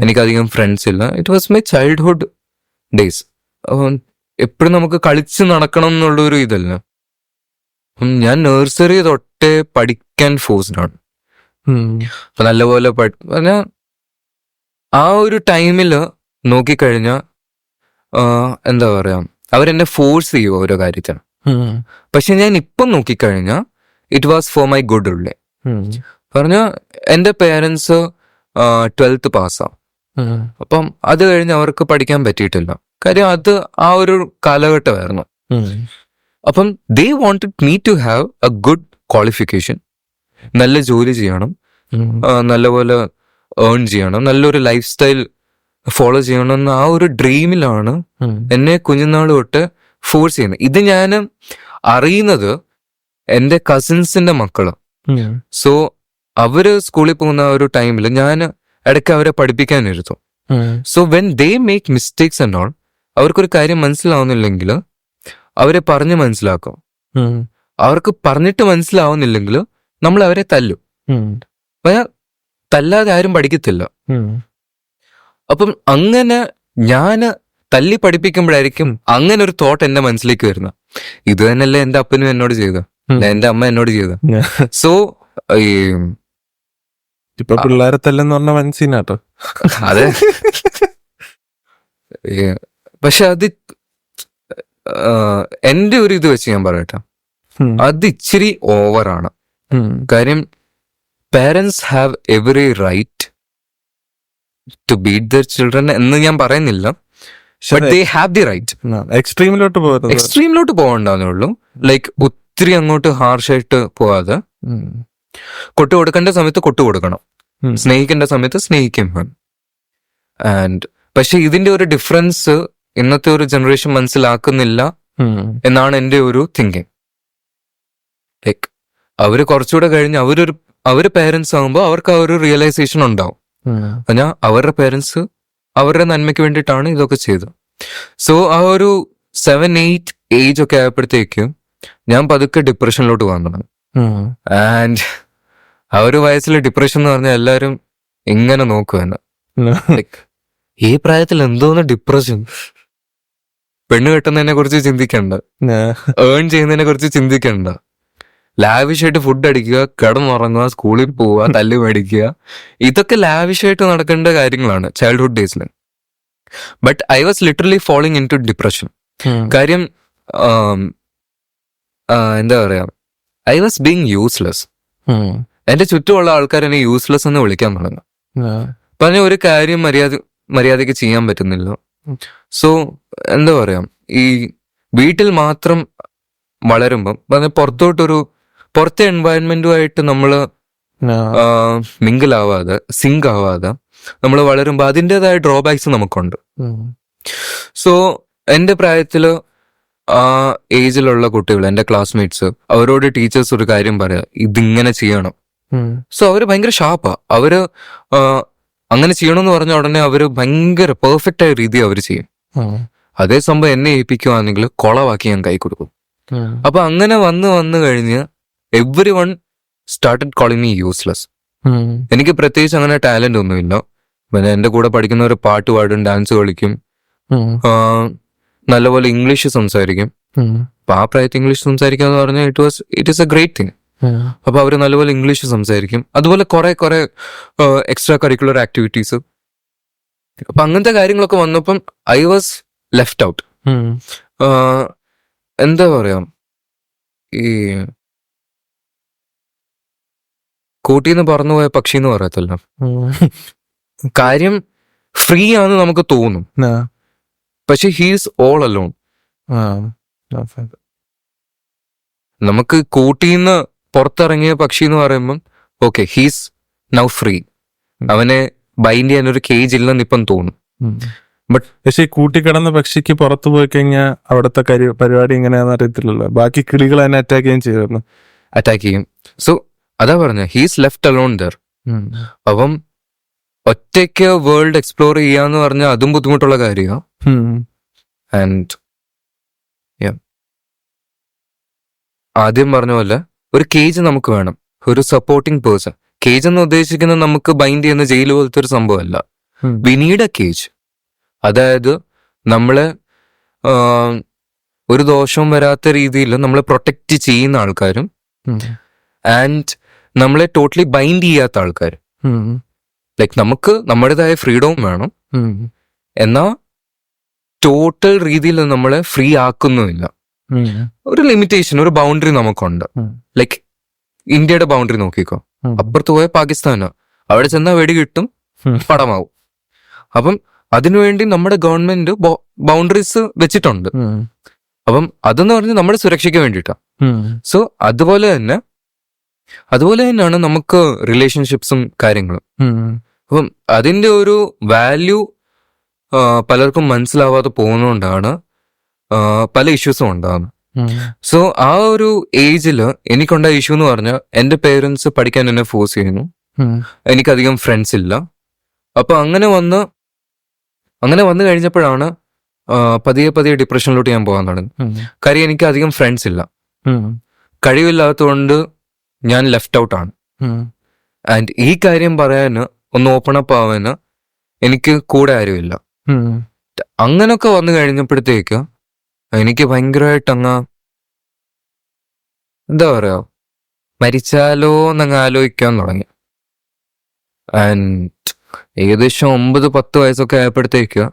എനിക്കധികം ഫ്രണ്ട്സ് ഇല്ല. It was my childhood days. എപ്പോഴും നമുക്ക് കളിച്ച് നടക്കണം എന്നുള്ളൊരു ഇതല്ല. ഞാൻ നഴ്സറി തൊട്ടേ പഠിക്കാൻ ഫോഴ്സ്ഡ് ആണ്. നല്ലപോലെ ആ ഒരു ടൈമിൽ നോക്കിക്കഴിഞ്ഞാൽ എന്താ പറയാ അവരെന്നെ ഫോഴ്സ് ചെയ്യും ഓരോ കാര്യത്തിന്. പക്ഷെ ഞാൻ ഇപ്പം നോക്കിക്കഴിഞ്ഞാൽ it was for my good ഉള്ളേ. പറഞ്ഞ എന്റെ പേരൻസ് 12th പാസ്സാവും. അപ്പം അത് കഴിഞ്ഞ് അവർക്ക് പഠിക്കാൻ പറ്റിയിട്ടില്ല. കാര്യം അത് ആ ഒരു കാലഘട്ടമായിരുന്നു. അപ്പം they wanted me to have a good qualification, നല്ല ജോലി ചെയ്യണം, നല്ലപോലെ ഏൺ ചെയ്യണം, നല്ലൊരു ലൈഫ് സ്റ്റൈൽ ഫോളോ ചെയ്യണം എന്ന ആ ഒരു ഡ്രീമിലാണ് എന്നെ കുഞ്ഞുനാൾ തൊട്ട് ഫോഴ്സ് ചെയ്യുന്നത്. ഇത് ഞാൻ അറിയുന്നത് എൻ്റെ കസിൻസിന്റെ മക്കള്. സോ അവര് സ്കൂളിൽ പോകുന്ന ഒരു ടൈമിൽ ഞാൻ ഇടയ്ക്ക് അവരെ പഠിപ്പിക്കാനിരുത്തും. So when they make mistakes and all, അവർക്കൊരു കാര്യം മനസ്സിലാവുന്നില്ലെങ്കിൽ അവരെ പറഞ്ഞ് മനസ്സിലാക്കും. അവർക്ക് പറഞ്ഞിട്ട് മനസ്സിലാവുന്നില്ലെങ്കിൽ നമ്മൾ അവരെ തല്ലും. തല്ലാതെ ആരും പഠിക്കത്തില്ല. അപ്പം അങ്ങനെ ഞാൻ തല്ലി പഠിപ്പിക്കുമ്പോഴായിരിക്കും അങ്ങനെ ഒരു തോട്ട് എന്റെ മനസ്സിലേക്ക് വരുന്നത്. ഇത് തന്നെയല്ലേ എന്റെ അപ്പനും എന്നോട് ചെയ്ത, എന്റെ അമ്മ എന്നോട് ചെയ്ത. സോ ഇപ്പൊ പിള്ളേരെ തല്ലെന്ന് പറഞ്ഞ മനസ്സിനാട്ടോ. അതെ, പക്ഷെ അത് എന്റെ ഒരു ഇത് വെച്ച് ഞാൻ പറയട്ടെ, അത് ഇച്ചിരി ഓവറാണ്. കാര്യം parents have every right to beat their children എന്ന് ഞാൻ പറയുന്നില്ല. But they have the right. എക്സ്ട്രീമിലോട്ട് പോകണ്ടെന്നേ ഉള്ളൂ. ലൈക്ക് ഒത്തിരി അങ്ങോട്ട് ഹാർഷായിട്ട് പോവാതെ കൊട്ടു കൊടുക്കേണ്ട സമയത്ത് കൊട്ടു കൊടുക്കണം, സ്നേഹിക്കേണ്ട സമയത്ത് സ്നേഹിക്കാൻ വേണം. ആൻഡ് പക്ഷെ ഇതിന്റെ ഒരു ഡിഫറൻസ് ഇന്നത്തെ ഒരു ജനറേഷൻ മനസ്സിലാക്കുന്നില്ല എന്നാണ് എൻ്റെ ഒരു തിങ്കിങ്. ലൈക്ക് അവര് കുറച്ചുകൂടെ കഴിഞ്ഞ് അവര് പേരൻസ് ആകുമ്പോൾ അവർക്ക് ആ ഒരു റിയലൈസേഷൻ ഉണ്ടാവും. ഞാൻ അവരുടെ പേരൻസ് അവരുടെ നന്മയ്ക്ക് വേണ്ടിയിട്ടാണ് ഇതൊക്കെ ചെയ്തത്. സോ ആ ഒരു 7-8 ഏജ് ഒക്കെ ആയപ്പോഴത്തേക്കും ഞാൻ പതുക്കെ ഡിപ്രഷനിലോട്ട് വന്നു. ആൻഡ് ആ ഒരു വയസ്സിൽ ഡിപ്രഷൻ എന്ന് പറഞ്ഞാൽ എല്ലാവരും ഇങ്ങനെ നോക്കുമെന്ന്. ഈ പ്രായത്തിൽ എന്തോന്ന് ഡിപ്രഷൻ? പെണ്ണ് കെട്ടുന്നതിനെ കുറിച്ച് ചിന്തിക്കണ്ട, ഏൺ ചെയ്യുന്നതിനെ കുറിച്ച് ചിന്തിക്കണ്ട, ലാവിഷായിട്ട് ഫുഡ് അടിക്കുക, കിടന്നുറങ്ങുക, സ്കൂളിൽ പോവുക, തല്ല് മേടിക്കുക, ഇതൊക്കെ ലാവിഷായിട്ട് നടക്കേണ്ട കാര്യങ്ങളാണ് ചൈൽഡ്ഹുഡ് ഡേയ്സിൽ. But I was literally falling into depression. കാര്യം എന്താ പറയാ, ഐ വാസ് ബീങ് യൂസ്ലെസ്. എന്റെ ചുറ്റുമുള്ള ആൾക്കാർ എന്നെ യൂസ്ലെസ് എന്ന് വിളിക്കാൻ തുടങ്ങും. പറഞ്ഞ ഒരു കാര്യം മര്യാദയ്ക്ക് ചെയ്യാൻ പറ്റുന്നില്ല. സോ എന്താ പറയാ, ഈ വീട്ടിൽ മാത്രം വളരുമ്പം പറഞ്ഞ പുറത്തെ എൻവയൺമെന്റുമായിട്ട് നമ്മള് മിങ്കിൾ ആവാതെ, സിങ്ക് ആവാതെ നമ്മൾ വളരുമ്പോൾ അതിൻ്റെതായ ഡ്രോബാക്സ് നമുക്കുണ്ട്. സോ എൻ്റെ പ്രായത്തില് ആ ഏജിലുള്ള കുട്ടികൾ, എൻ്റെ ക്ലാസ്മേറ്റ്സ്, അവരോട് ടീച്ചേഴ്സ് ഒരു കാര്യം പറയാ, ഇതിങ്ങനെ ചെയ്യണം. സോ അവര് ഭയങ്കര ഷാർപ്പാ. അവര് അങ്ങനെ ചെയ്യണമെന്ന് പറഞ്ഞ ഉടനെ അവര് ഭയങ്കര പെർഫെക്റ്റ് ആയ രീതി അവർ ചെയ്യും. അതേ സംഭവം എന്നെ ഏൽപ്പിക്കുവാണെങ്കിൽ കൊളവാക്കി ഞാൻ കൈ കൊടുക്കും. അപ്പൊ അങ്ങനെ വന്ന് കഴിഞ്ഞ് every one started calling me useless. എനിക്ക് പ്രത്യേകിച്ച് അങ്ങനെ ടാലന്റ് ഒന്നുമില്ല. പിന്നെ എന്റെ കൂടെ പഠിക്കുന്നവർ പാട്ട് പാടും, ഡാൻസ് കളിക്കും, നല്ലപോലെ ഇംഗ്ലീഷ് സംസാരിക്കും. അപ്പൊ ആ പ്രായത്തിൽ ഇംഗ്ലീഷ് സംസാരിക്കുക എന്ന് പറഞ്ഞാൽ it is A great thing. അപ്പൊ അവര് നല്ലപോലെ ഇംഗ്ലീഷ് സംസാരിക്കും. അതുപോലെ കുറെ എക്സ്ട്രാ കരിക്കുലർ ആക്ടിവിറ്റീസ്. അപ്പൊ അങ്ങനത്തെ കാര്യങ്ങളൊക്കെ വന്നപ്പം ഐ വാസ് ലെഫ്റ്റ് ഔട്ട്. എന്താ പറയാ, ഈ കൂട്ടിന്ന് പറന്നുപോയ പക്ഷി എന്ന് പറയത്തല്ലോ, കാര്യം ഫ്രീ ആണെന്ന് നമുക്ക് തോന്നും, പക്ഷെ ഹീസ് ഓൾ അലോൺ. നമുക്ക് കൂട്ടിന്ന് പുറത്തിറങ്ങിയ പക്ഷി എന്ന് പറയുമ്പം ഓക്കെ, ഹീസ് നൗ ഫ്രീ. അവനെ ബൈൻഡ് ചെയ്യാൻ ഒരു കേജ് ഇല്ലെന്ന് ഇപ്പം തോന്നും. പക്ഷെ കൂട്ടിക്കിടന്ന പക്ഷിക്ക് പുറത്തു പോയി കഴിഞ്ഞാൽ അവിടുത്തെ പരിപാടി എങ്ങനെയാണെന്ന് അറിയത്തില്ലല്ലോ. ബാക്കി കിളികൾ തന്നെ അറ്റാക്ക് ചെയ്യും. സോ അതാ പറഞ്ഞ, ഹീസ് ലെഫ്റ്റ് അലോൺ ദർ. അപ്പം ഒറ്റയ്ക്ക് വേൾഡ് എക്സ്പ്ലോർ ചെയ്യാന്ന് പറഞ്ഞാൽ അതും ബുദ്ധിമുട്ടുള്ള കാര്യമാണ്. ആൻഡ് ആദ്യം പറഞ്ഞ പോലെ ഒരു കേജ് നമുക്ക് വേണം, ഒരു സപ്പോർട്ടിങ് പേഴ്സൺ. കേജ് എന്ന് ഉദ്ദേശിക്കുന്നത് നമുക്ക് ബൈൻഡ് ചെയ്യുന്ന ജയിൽ പോലത്തെ ഒരു സംഭവമല്ല. We need A cage. അതായത് നമ്മളെ ഒരു ദോഷവും വരാത്ത രീതിയിൽ നമ്മളെ പ്രൊട്ടക്റ്റ് ചെയ്യുന്ന ആൾക്കാരും ആൻഡ് നമ്മളെ ടോട്ടലി ബൈൻഡ് ചെയ്യാത്ത ആൾക്കാർ. ലൈക്ക് നമുക്ക് നമ്മുടേതായ ഫ്രീഡവും വേണം, എന്നാ ടോട്ടൽ രീതിയിൽ നമ്മളെ ഫ്രീ ആക്കുന്നുമില്ല. ഒരു ലിമിറ്റേഷൻ, ഒരു ബൗണ്ടറി നമുക്കുണ്ട്. ലൈക്ക് ഇന്ത്യയുടെ ബൗണ്ടറി നോക്കിക്കോ, അപ്പുറത്ത് പോയ പാകിസ്ഥാനോ, അവിടെ ചെന്നാൽ വെടി കിട്ടും, പടമാവും. അപ്പം അതിനുവേണ്ടി നമ്മുടെ ഗവൺമെന്റ് ബൗണ്ടറീസ് വെച്ചിട്ടുണ്ട്. അപ്പം അതെന്ന് പറഞ്ഞാൽ നമ്മുടെ സുരക്ഷയ്ക്ക് വേണ്ടിയിട്ടാ. സോ അതുപോലെ തന്നെയാണ് നമുക്ക് റിലേഷൻഷിപ്സും കാര്യങ്ങളും. അപ്പം അതിന്റെ ഒരു വാല്യൂ പലർക്കും മനസ്സിലാവാതെ പോകുന്നതുകൊണ്ടാണ് പല ഇഷ്യൂസും ഉണ്ടാകുന്നത്. സോ ആ ഒരു ഏജില് എനിക്കുണ്ടായ ഇഷ്യൂ എന്ന് പറഞ്ഞാൽ എന്റെ പേരൻസ് പഠിക്കാൻ എന്നെ ഫോഴ്സ് ചെയ്യുന്നു. എനിക്കധികം ഫ്രണ്ട്സ് ഇല്ല. അപ്പൊ അങ്ങനെ വന്നു കഴിഞ്ഞപ്പോഴാണ് പതിയെ ഡിപ്രഷനിലോട്ട് ഞാൻ പോകാൻ തുടങ്ങി. കാര്യം എനിക്ക് അധികം ഫ്രണ്ട്സ് ഇല്ല, കഴിവില്ലാത്തതുകൊണ്ട് ഞാൻ ലെഫ്റ്റ് ഔട്ട് ആണ്. ആൻഡ് ഈ കാര്യം പറയാന്, ഒന്ന് ഓപ്പൺ അപ്പ് ആവാന് എനിക്ക് കൂടെ ആരുമില്ല. അങ്ങനൊക്കെ വന്നു കഴിഞ്ഞപ്പോഴത്തേക്ക് എനിക്ക് ഭയങ്കരമായിട്ട് എന്താ പറയാ, മരിച്ചാലോ എന്നങ്ങ് ആലോചിക്കാൻ തുടങ്ങി. ആൻഡ് ഏകദേശം 9-10 വയസ്സൊക്കെ ആയപ്പോഴത്തേക്ക്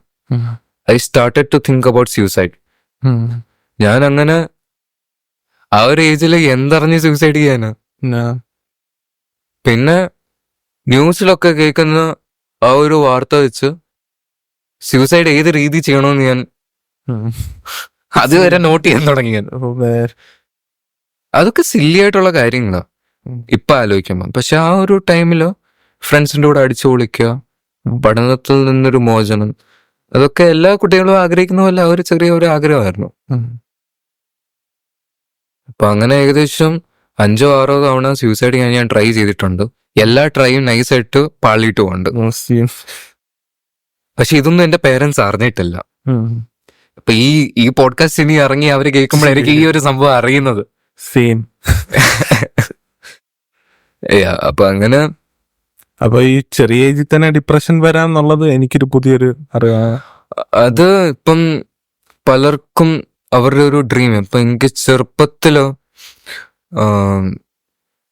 I started to think about suicide. ഞാൻ അങ്ങനെ ആ ഒരു ഏജിൽ എന്തറിഞ്ഞ് സൂസൈഡ് ചെയ്യാന്. പിന്നെ ന്യൂസിലൊക്കെ കേൾക്കുന്ന ആ ഒരു വാർത്ത വെച്ച് സ്യൂസൈഡ് ഏത് രീതി ചെയ്യണമെന്ന് ഞാൻ അതുവരെ നോട്ട് ചെയ്യാൻ തുടങ്ങി. അതൊക്കെ സില്ലി ആയിട്ടുള്ള കാര്യങ്ങളാ ഇപ്പൊ ആലോചിക്കുമ്പോ. പക്ഷെ ആ ഒരു ടൈമില് ഫ്രണ്ട്സിന്റെ കൂടെ അടിച്ചു പൊളിക്കുക, പഠനത്തിൽ നിന്നൊരു മോചനം, അതൊക്കെ എല്ലാ കുട്ടികളും ആഗ്രഹിക്കുന്ന പോലെ ഒരു ചെറിയ ഒരു ആഗ്രഹമായിരുന്നു. അപ്പൊ അങ്ങനെ ഏകദേശം 5-6 തവണ സൂസൈഡ് ഞാൻ ട്രൈ ചെയ്തിട്ടുണ്ട്. എല്ലാ ട്രൈയും നൈസായിട്ട് പാളിയിട്ട് ഉണ്ട്. പക്ഷെ ഇതൊന്നും എന്റെ പേരൻസ് അറിഞ്ഞിട്ടില്ല. അപ്പൊ ഈ പോഡ്കാസ്റ്റ് ഇനി ഇറങ്ങി അവര് കേൾക്കുമ്പോഴായിരിക്കും ഈ ഒരു സംഭവം അറിയുന്നത്. സെയിം. അപ്പൊ അങ്ങനെ അപ്പൊ ഈ ചെറിയ ഏജിൽ തന്നെ ഡിപ്രഷൻ വരാന്നുള്ളത് എനിക്കൊരു പുതിയൊരു അറിവാണ്. അത് ഇപ്പം പലർക്കും അവരുടെ ഒരു ഡ്രീം. ഇപ്പൊ എനിക്ക് ചെറുപ്പത്തിലോ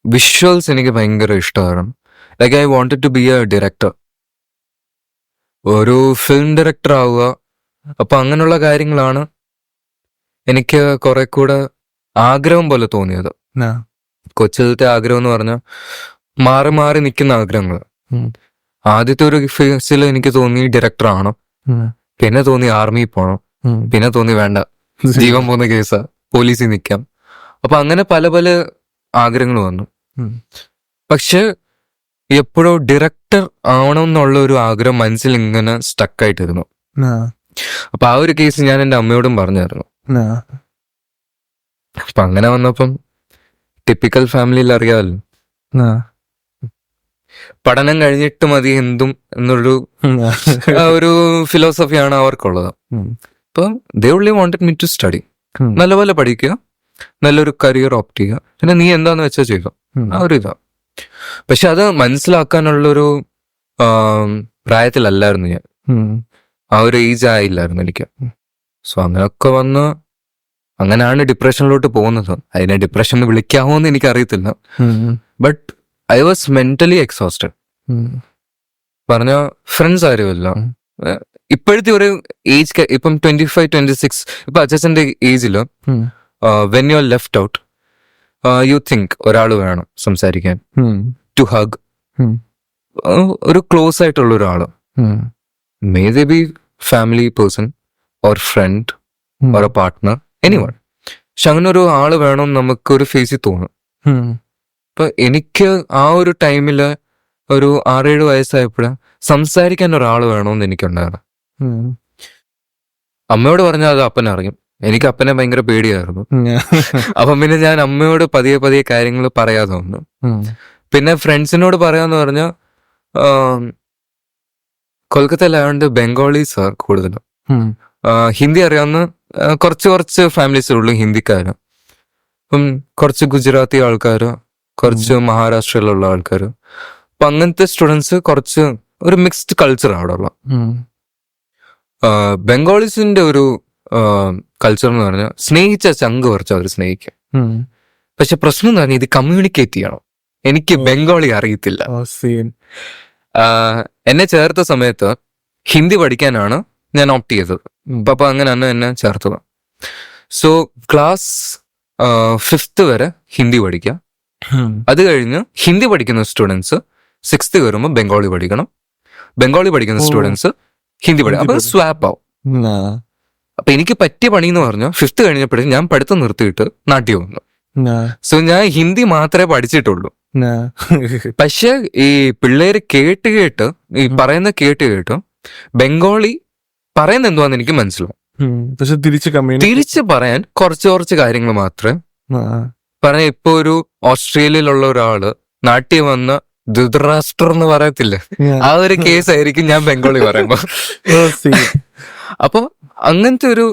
വിഷ്വൽസ് എനിക്ക് ഭയങ്കര ഇഷ്ടമാണ്. Like I wanted to be a director, ഒരു ഫിലിം ഡയറക്ടർ ആവുക. അപ്പൊ അങ്ങനെയുള്ള കാര്യങ്ങളാണ് എനിക്ക് കുറെ കൂടെ ആഗ്രഹം പോലെ തോന്നിയത്. കൊച്ചിലത്തെ ആഗ്രഹം എന്ന് പറഞ്ഞാൽ മാറി മാറി നിൽക്കുന്ന ആഗ്രഹങ്ങൾ. ആദ്യത്തെ ഒരു ഫേസിൽ എനിക്ക് തോന്നി ഡയറക്ടർ ആണോ, പിന്നെ തോന്നി ആർമിയിൽ പോകണം, പിന്നെ തോന്നി വേണ്ട ജീവൻ പോകുന്ന കേസാ, പോലീസിൽ നിൽക്കാം. അപ്പൊ അങ്ങനെ പല പല ആഗ്രഹങ്ങൾ വന്നു. പക്ഷെ എപ്പോഴോ ഡയറക്ടർ ആവണം എന്നുള്ള ഒരു ആഗ്രഹം മനസ്സിൽ ഇങ്ങനെ സ്റ്റക്കായിട്ടിരുന്നു. അപ്പൊ ആ ഒരു കേസ് ഞാൻ എൻ്റെ അമ്മയോടും പറഞ്ഞായിരുന്നു. അപ്പൊ അങ്ങനെ വന്നപ്പം ടിപ്പിക്കൽ ഫാമിലിയിൽ അറിയാമല്ലോ, പഠനം കഴിഞ്ഞിട്ട് മതി എന്തും എന്നൊരു ഒരു ഫിലോസഫിയാണ് അവർക്കുള്ളത്. അപ്പം they only wanted me to study, നല്ലപോലെ പഠിക്കുക, നല്ലൊരു കരിയർ ഓപ്റ്റ് ചെയ്യുക, പിന്നെ നീ എന്താന്ന് വെച്ചാൽ ചെയ്യുക, ആ ഒരു ഇതാ. പക്ഷെ അത് മനസ്സിലാക്കാനുള്ളൊരു പ്രായത്തിലല്ലായിരുന്നു ഞാൻ, ആ ഒരു ഏജ് ആയില്ലായിരുന്നു എനിക്ക്. സോ അങ്ങനെയൊക്കെ വന്ന് അങ്ങനെയാണ് ഡിപ്രഷനിലോട്ട് പോകുന്നത്. അതിനെ ഡിപ്രഷൻ എന്ന് വിളിക്കാമോ എന്ന് എനിക്കറിയത്തില്ല. But I was mentally exhausted. പറഞ്ഞ ഫ്രണ്ട്സ് ആരുമല്ല. ഇപ്പോഴത്തെ ഒരു ഏജ്, ഇപ്പം 25-26, ഇപ്പൊ അച്ഛൻ്റെ ഏജില് when you are left out, you think ഒരാൾ വേണം സംസാരിക്കാൻ, ടു ഹഗ്, ഒരു ക്ലോസ് ആയിട്ടുള്ള ഒരാള്. May they be family person or friend or a partner, anyone. പക്ഷെ അങ്ങനെ ഒരു ആള് വേണം നമുക്കൊരു ഫേസിൽ തോന്നും. അപ്പൊ എനിക്ക് ആ ഒരു ടൈമില് ഒരു 6-7 വയസ്സായപ്പോഴാ സംസാരിക്കാൻ ഒരാൾ വേണമെന്ന് എനിക്കുണ്ടായിരുന്നു. അമ്മയോട് പറഞ്ഞാൽ അത് അപ്പനെ അറിയും. എനിക്ക് അപ്പനെ ഭയങ്കര പേടിയായിരുന്നു. അപ്പം പിന്നെ ഞാൻ അമ്മയോട് പതിയെ പതിയെ കാര്യങ്ങൾ പറയാതെ വന്നു. പിന്നെ ഫ്രണ്ട്സിനോട് പറയാന്ന് പറഞ്ഞാൽ കൊൽക്കത്തയിലായതുകൊണ്ട് ബംഗാളീസ് കൂടുതലും, ഹിന്ദി അറിയാവുന്ന കുറച്ച് ഫാമിലീസേ ഉള്ളൂ ഹിന്ദിക്കാര്. അപ്പം കുറച്ച് ഗുജറാത്തി ആൾക്കാര്, കുറച്ച് മഹാരാഷ്ട്രയിലുള്ള ആൾക്കാര്. അപ്പൊ അങ്ങനത്തെ സ്റ്റുഡൻസ് കുറച്ച് ഒരു മിക്സ്ഡ് കൾച്ചർ അവിടെ ഉള്ള. ബംഗാളീസിന്റെ ഒരു കൾച്ചർ എന്ന് പറഞ്ഞാൽ സ്നേഹിച്ച ചങ്ക് കുറച്ച് അവർ സ്നേഹിക്കും. പക്ഷെ പ്രശ്നം എന്ന് പറഞ്ഞാൽ ഇത് കമ്മ്യൂണിക്കേറ്റ് ചെയ്യണം. എനിക്ക് ബംഗാളി അറിയത്തില്ല. എന്നെ ചേർത്ത സമയത്ത് ഹിന്ദി പഠിക്കാനാണ് ഞാൻ ഓപ്റ്റ് ചെയ്തത്. അപ്പൊ അങ്ങനെയാണ് എന്നെ ചേർത്തത്. സോ ക്ലാസ് 5th വരെ ഹിന്ദി പഠിക്കാം. അത് കഴിഞ്ഞ് ഹിന്ദി പഠിക്കുന്ന സ്റ്റുഡൻസ് 6th കയറുമ്പോൾ ബംഗാളി പഠിക്കണം. ബംഗാളി പഠിക്കുന്ന സ്റ്റുഡൻസ് ഹിന്ദി പഠിക്കണം. അപ്പൊ സ്വാപ്പ് ആവും. അപ്പൊ എനിക്ക് പറ്റിയ പണി എന്ന് പറഞ്ഞാൽ 5th കഴിഞ്ഞപ്പോഴേ ഞാൻ പഠിത്തം നിർത്തിയിട്ട് നാട്ടിൽ വന്നു. സോ ഞാൻ ഹിന്ദി മാത്രമേ പഠിച്ചിട്ടുള്ളൂ. പക്ഷെ ഈ പിള്ളേര് കേട്ട് ഈ പറയുന്ന കേട്ട് ബംഗാളി പറയുന്ന എന്തുവാന്ന് എനിക്ക് മനസ്സിലാവും. പക്ഷെ തിരിച്ച് പറയാൻ കുറച്ച് കാര്യങ്ങൾ മാത്രമേ പറഞ്ഞ. ഇപ്പൊ ഒരു ഓസ്ട്രേലിയയിലുള്ള ഒരാള് നാട്ടിൽ വന്ന ധൃതരാഷ്ട്രം എന്ന് പറയത്തില്ലേ, ആ ഒരു കേസ് ആയിരിക്കും ഞാൻ ബംഗാളി പറയുമ്പോ. അപ്പൊ അങ്ങനത്തെ ഒരു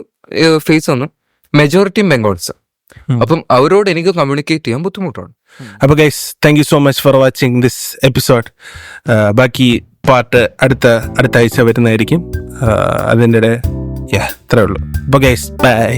ഫേസ് ആണ് മെജോറിറ്റി ബംഗാൾസ്. അപ്പം അവരോട് എനിക്ക് കമ്മ്യൂണിക്കേറ്റ് ചെയ്യാൻ ബുദ്ധിമുട്ടാണ്. അപ്പൊ guys, thank you so much for watching this episode. ബാക്കി പാർട്ട് അടുത്ത ആഴ്ച വരുന്നതായിരിക്കും. അതിൻ്റെ ഇത്രേ ഉള്ളൂ. അപ്പൊ ഗൈസ്, ബൈ.